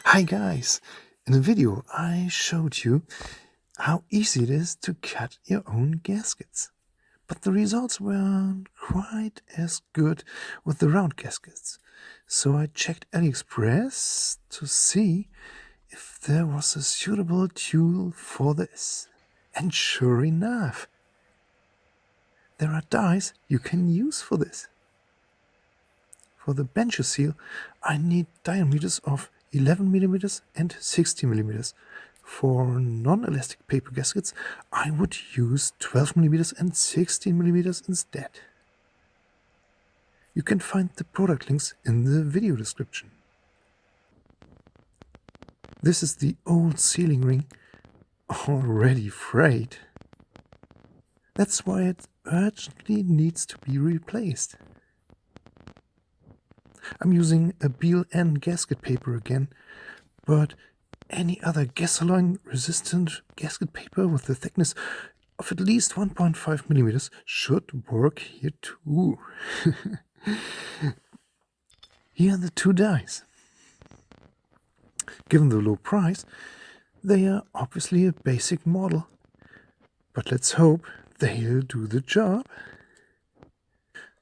Hi guys! In the video I showed you how easy it is to cut your own gaskets. But the results weren't quite as good with the round gaskets. So I checked Aliexpress to see if there was a suitable tool for this. And sure enough, there are dies you can use for this. For the bencher seal, I need diameters of 11mm and 60mm. For non-elastic paper gaskets, I would use 12mm and 16mm instead. You can find the product links in the video description. This is the old sealing ring, already frayed. That's why it urgently needs to be replaced. I'm using a BLN gasket paper again, but any other gasoline-resistant gasket paper with a thickness of at least 1.5mm should work here too. Here are the two dies. Given the low price, they are obviously a basic model, but let's hope they'll do the job.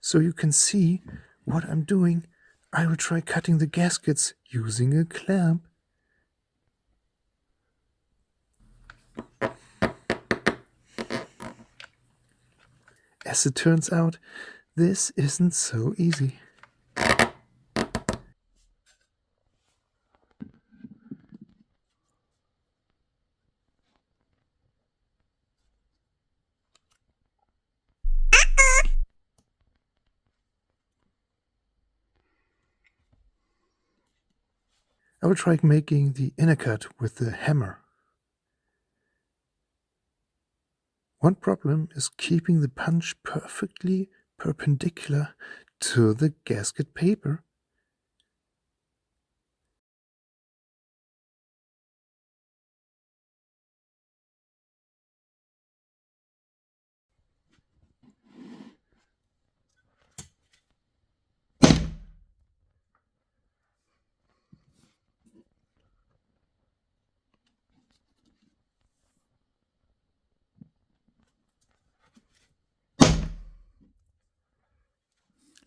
So you can see what I'm doing. I will try cutting the gaskets using a clamp. As it turns out, this isn't so easy. I will try making the inner cut with the hammer. One problem is keeping the punch perfectly perpendicular to the gasket paper.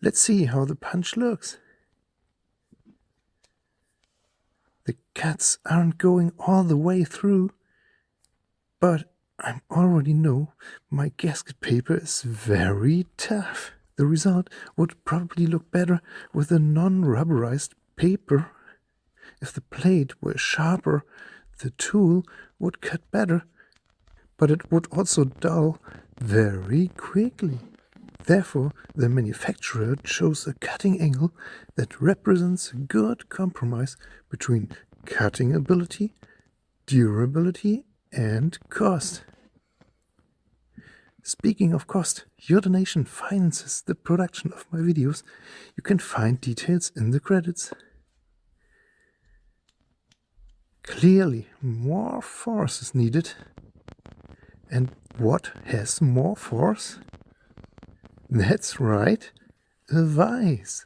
Let's see how the punch looks. The cuts aren't going all the way through, but I already know my gasket paper is very tough. The result would probably look better with a non-rubberized paper. If the blade were sharper, the tool would cut better, but it would also dull very quickly. Therefore, the manufacturer chose a cutting angle that represents a good compromise between cutting ability, durability, and cost. Speaking of cost, your donation finances the production of my videos. You can find details in the credits. Clearly, more force is needed. And what has more force? That's right, a vise.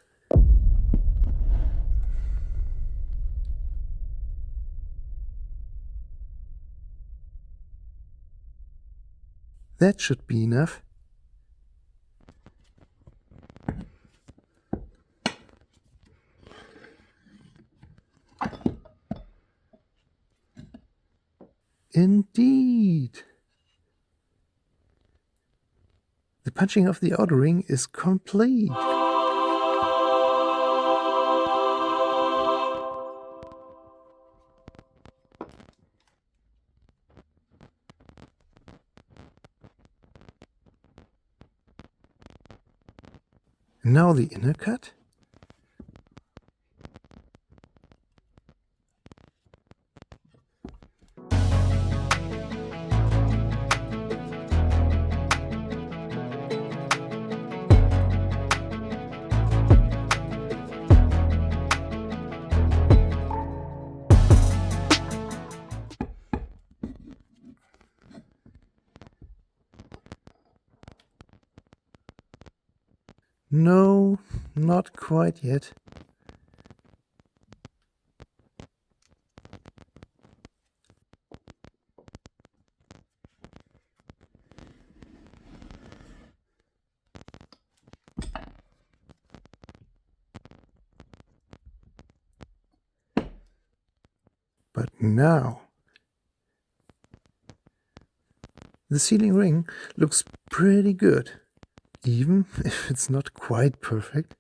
That should be enough. Indeed. The punching of the outer ring is complete. Now the inner cut. No, not quite yet. But now the sealing ring looks pretty good, even if it's not quite perfect.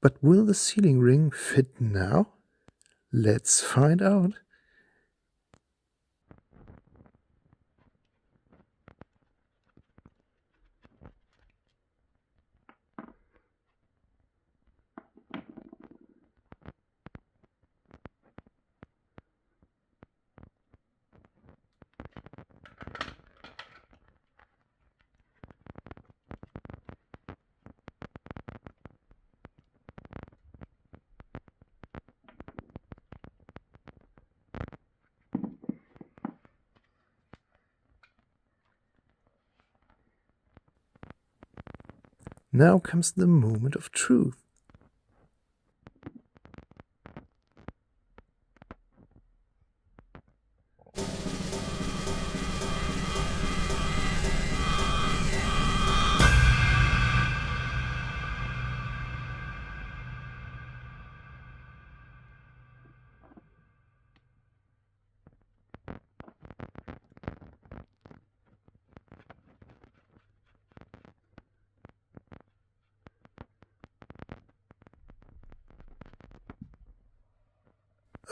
But will the sealing ring fit now? Let's find out. Now comes the moment of truth.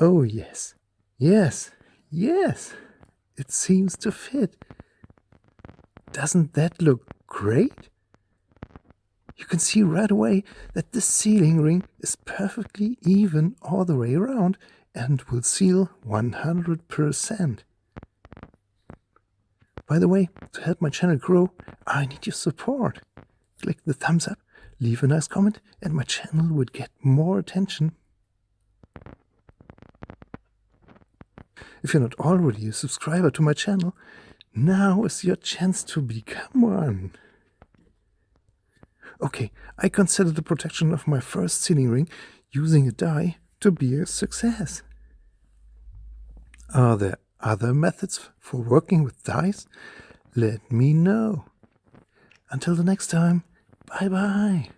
Oh yes, yes, yes, it seems to fit. Doesn't that look great? You can see right away that the sealing ring is perfectly even all the way around and will seal 100%. By the way, to help my channel grow, I need your support. Click the thumbs up, leave a nice comment, and my channel would get more attention. If you're not already a subscriber to my channel, now is your chance to become one. Okay, I consider the protection of my first sealing ring using a die to be a success. Are there other methods for working with dies? Let me know. Until the next time, bye bye.